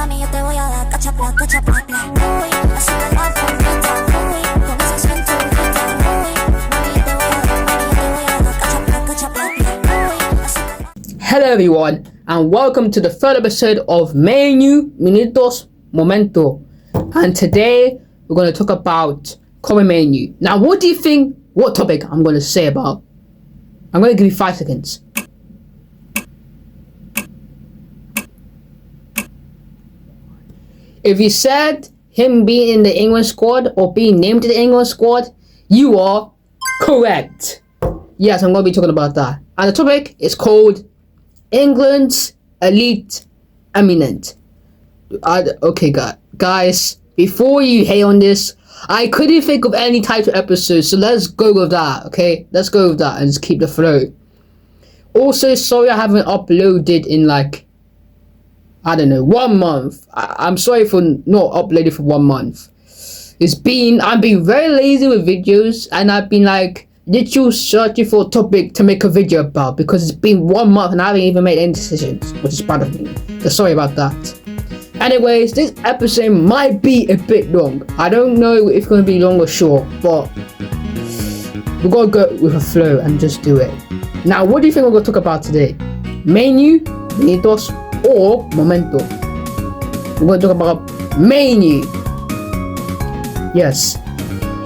Mami, yo te voy a dar cachapla, cachapla. Uy, así me la bonita. Uy, con esa cinturita. Uy, mami, yo te voy a dar cachapla, cachapla. Uy, así me la... Hello everyone, and welcome to the third episode of Mainoo, Minutos, Momento. And today we're going to talk about Mainoo. Now, what do you think? What topic I'm going to say about? I'm going to give you 5 seconds. If you said him being in the England squad or being named to the England squad, you are correct. Yes, I'm going to be talking about that. And the topic is called England's elite eminent. Okay, guys, before you hate on this, I couldn't think of any title episode, so let's go with that. Okay, let's go with that and just keep the flow. Also, sorry I haven't uploaded in like, I don't know, 1 month. I'm sorry for not uploading for 1 month. I've been very lazy with videos, and I've been like literally searching for a topic to make a video about because it's been 1 month and I haven't even made any decisions, which is bad of me. So sorry about that. Anyways, this episode might be a bit long. I don't know if it's going to be long or short, but we're going to go with a flow and just do it. Now, what do you think we're going to talk about today? Mainoo, Minutos, or Momento? We're going to talk about Mainoo. Yes.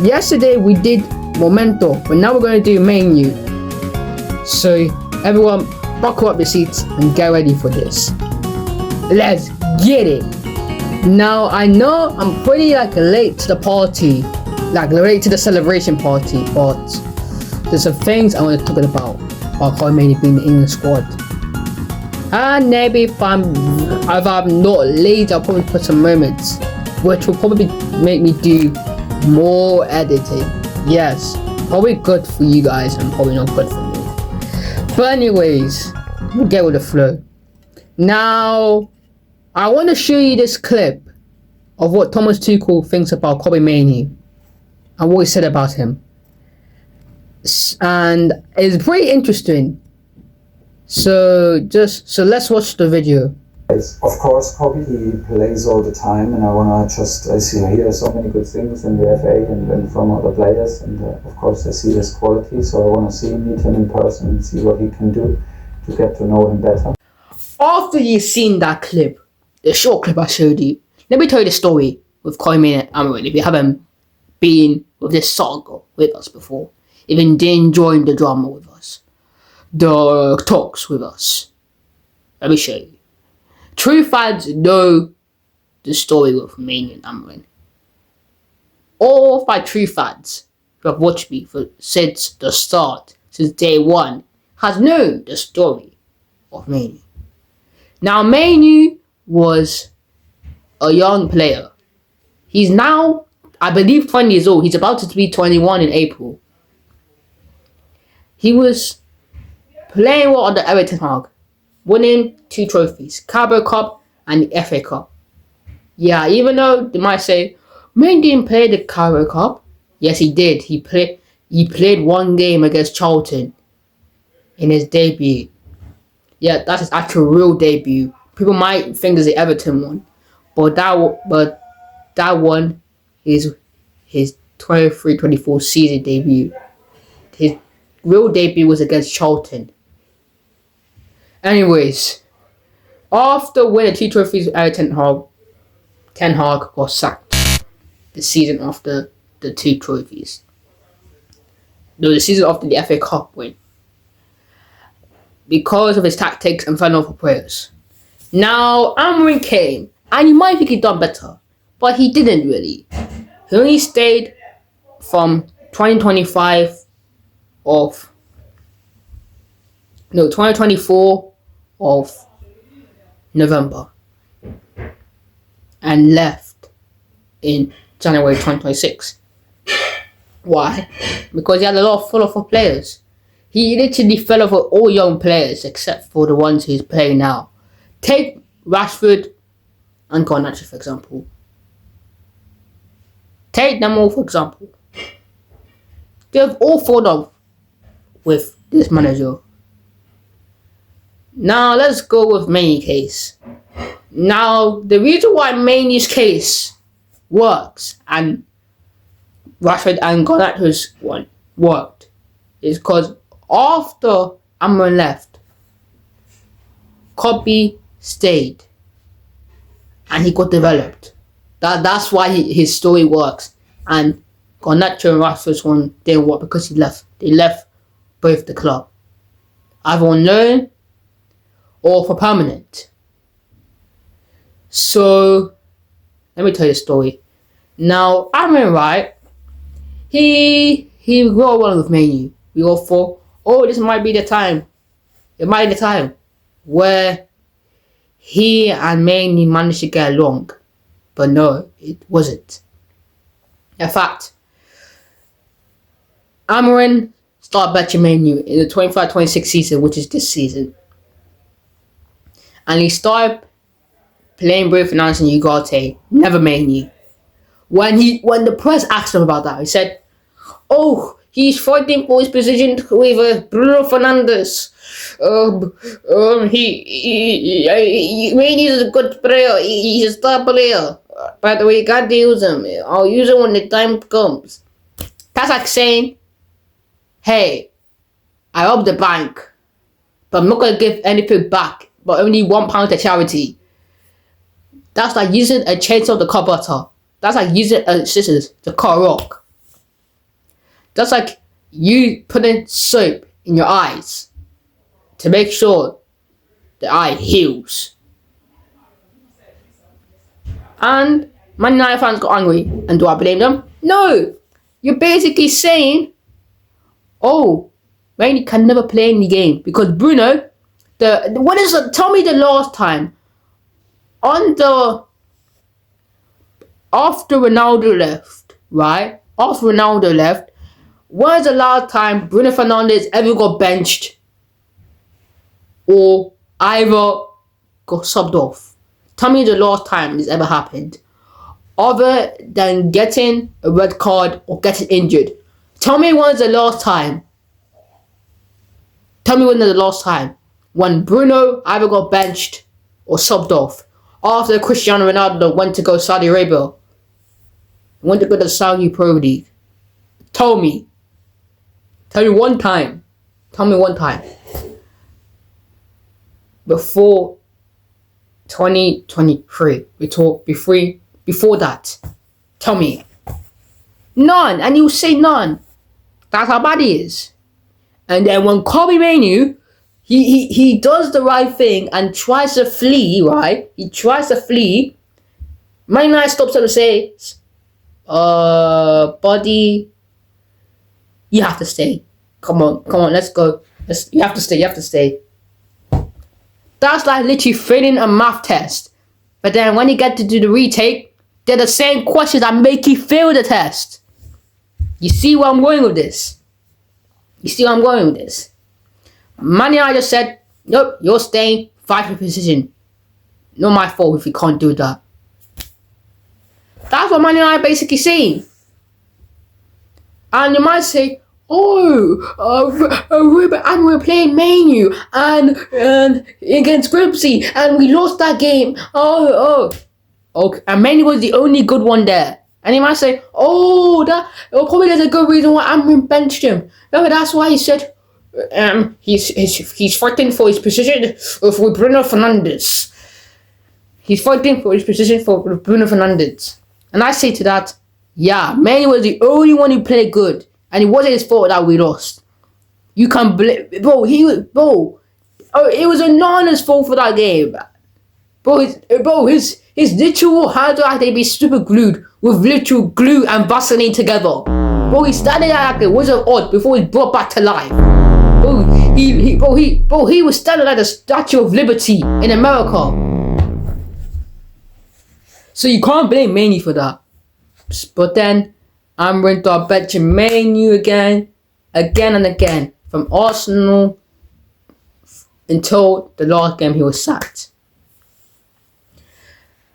Yesterday we did Momento, but now we're going to do Mainoo. So everyone, buckle up your seats and get ready for this. Let's get it. Now I know I'm pretty late to the party, late to the celebration party, but there's some things I want to talk about Mainoo being in the squad. And maybe if I'm not late, I'll probably put some moments, which will probably make me do more editing. Yes, probably good for you guys and probably not good for me. But anyways, we'll get with the flow. Now, I want to show you this clip of what Thomas Tuchel thinks about Mainoo and what he said about him. And it's pretty interesting. So let's watch the video. Of course, Kobe, he plays all the time, and I hear so many good things in the FA and from other players, and of course I see his quality, so I want to meet him in person and see what he can do to get to know him better. After you've seen that clip, the short clip I showed you, let me tell you the story with Eniment and Mainoo. If you haven't been with this saga with us before, even didn't join the drama with us, the talks with us, let me show you. True fans know the story with Mainoo and Eniment. All of my true fans who have watched me since the start, since day one, has known the story of Mainoo. Now, Mainoo was a young player. He's now, I believe, 20 years old. He's about to be 21 in April. He was playing well under Everton Hag, winning 2 trophies, Carabao Cup and the FA Cup. Yeah, even though they might say, Mainoo didn't play the Carabao Cup. Yes, he did. He played 1 game against Charlton in his debut. Yeah, that's his actual real debut. People might think it's the Everton one, but that one is his 23-24 season debut. His real debut was against Charlton. Anyways, after winning 2 trophies, Ten Hag was sacked the season after the 2 trophies. No, the season after the FA Cup win. Because of his tactics and final for players. Now, Eniment came, and you might think he'd done better, but he didn't really. He only stayed from 2024 of November and left in January 2026. Why? Because he had a lot of follow for players. He literally fell off with all young players except for the ones he's playing now. Take Rashford and Garnacho, for example. Take them all, for example. They've all fallen off with this manager. Now let's go with Mainoo case. Now, the reason why Mainoo's case works and Rashford and Gonato's one worked is because after Amran left, Kobe stayed and he got developed. That's why his story works. And Garnacho and Rashford's one didn't work because he left. They left both the club, either on loan or for permanent. So let me tell you a story. Now, Amran, right? He grew well with Mainoo. We all thought, oh, this might be the time. It might be the time where he and Mainoo managed to get along. But no, it wasn't. In fact, Amarin started batching Mainoo in the 25-26 season, which is this season. And he started playing Bruno Fernandes and Ugarte, never Mainoo. When the press asked him about that, he said, oh, he's fighting for his position with Bruno Fernandes. Mainoo is a good player. He's a star player. By the way, you can't use him. I'll use him when the time comes. That's like saying, hey, I robbed the bank, but I'm not going to give anything back, but only £1 to charity. That's like using a chainsaw to cut butter. That's like using a scissors to cut a rock. That's like you putting soap in your eyes to make sure the eye heals. And Man United fans got angry. And do I blame them? No! You're basically saying, oh, Mainoo can never play any game because Bruno, tell me the last time after Ronaldo left, right? After Ronaldo left, when was the last time Bruno Fernandes ever got benched or either got subbed off? Tell me the last time this ever happened, other than getting a red card or getting injured. Tell me when was the last time. Tell me when was the last time when Bruno either got benched or subbed off after Cristiano Ronaldo went to go Saudi Arabia, went to go to the Saudi Pro League. Tell me one time. Tell me one time. Before 2023, we talk before that. Tell me. None. And you say none. That's how bad he is. And then when Kobe Mainoo, he does the right thing and tries to flee, right? He tries to flee. Man United stops him and says, buddy, you have to stay. Come on, let's go. You have to stay. That's like literally failing a math test. But then when you get to do the retake, they're the same questions that make you fail the test. You see where I'm going with this? Man United just said, nope, you're staying, fight for position. Not my fault if you can't do that. That's what Man United basically saying. And you might say, and we're playing Mainoo and against Grimsby and we lost that game. Okay. And Mainoo was the only good one there. And you might say, probably there's a good reason why Amrin benched him. No, that's why he said he's fighting for his position with Bruno Fernandes. He's fighting for his position for Bruno Fernandes. And I say to that, yeah, Mainoo was the only one who played good. And it wasn't his fault that we lost. You can blame... it was Onana's fault for that game. His literal hands are like they be super glued with literal glue and Vaseline together. He standing there like a Wizard of Oz before he's brought back to life. He was standing like the Statue of Liberty in America. So you can't blame Mainoo for that. But then I'm going to bet you Mainoo again and again from Arsenal until the last game he was sacked.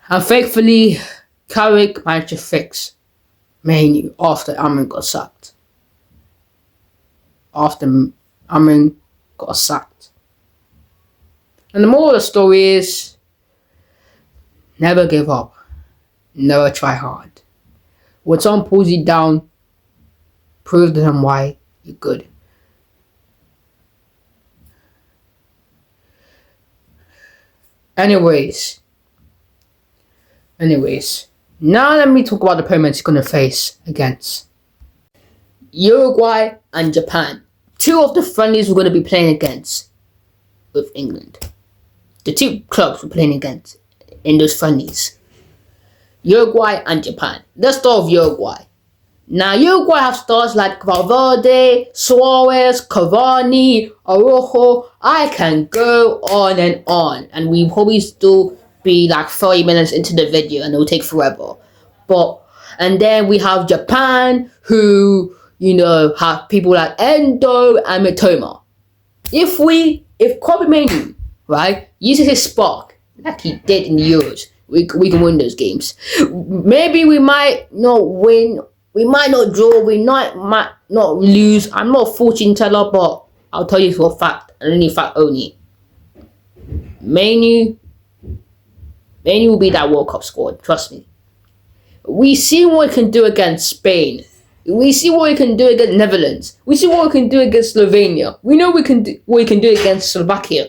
And thankfully, Carrick managed to fix Mainoo after Amrin got sacked. And the moral of the story is, Never give up. Never try hard. When someone pulls you down, prove to them why you're good. Anyways, now let me talk about the opponents you're gonna face against Uruguay and Japan. Two of the friendlies we're gonna be playing against with England. The two clubs we're playing against in those friendlies. Uruguay and Japan. Let's start with Uruguay. Now, Uruguay have stars like Valverde, Suarez, Cavani, Araujo. I can go on, and we probably still be like 30 minutes into the video, and it will take forever. And then we have Japan, who have people like Endo and Mitoma. If Kobe Mainoo, right, uses his spark like he did in the Euros, we can win those games. Maybe we might not win. We might not draw, we might not lose. I'm not a fortune teller, but I'll tell you for a fact, and only fact only. Mainoo will be that World Cup squad, trust me. We see what we can do against Spain. We see what we can do against Netherlands. We see what we can do against Slovenia. We know what we can do against Slovakia.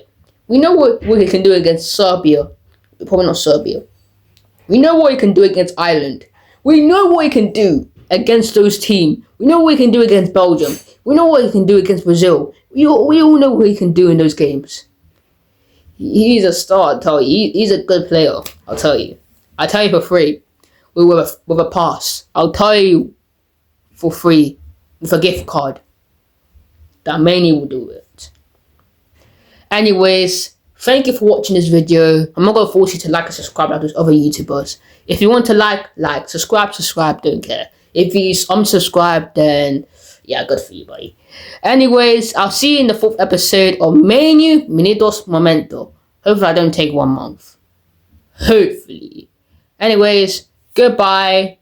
We know what we can do against Serbia. Probably not Serbia. We know what we can do against Ireland. We know what we can do against those teams. We know what we can do against Belgium. We know what we can do against Brazil. We all know what he can do in those games. He's a star, I'll tell you. He's a good player, I'll tell you. I'll tell you for free. With a pass. I'll tell you for free. With a gift card. That Mainoo will do it. Anyways, thank you for watching this video. I'm not going to force you to like and subscribe like those other YouTubers. If you want to like, subscribe, don't care. If you unsubscribe, then yeah, good for you, buddy. Anyways, I'll see you in the 4th episode of Mainoo, Minutos, Momento. Hopefully I don't take 1 month. Hopefully. Anyways, goodbye.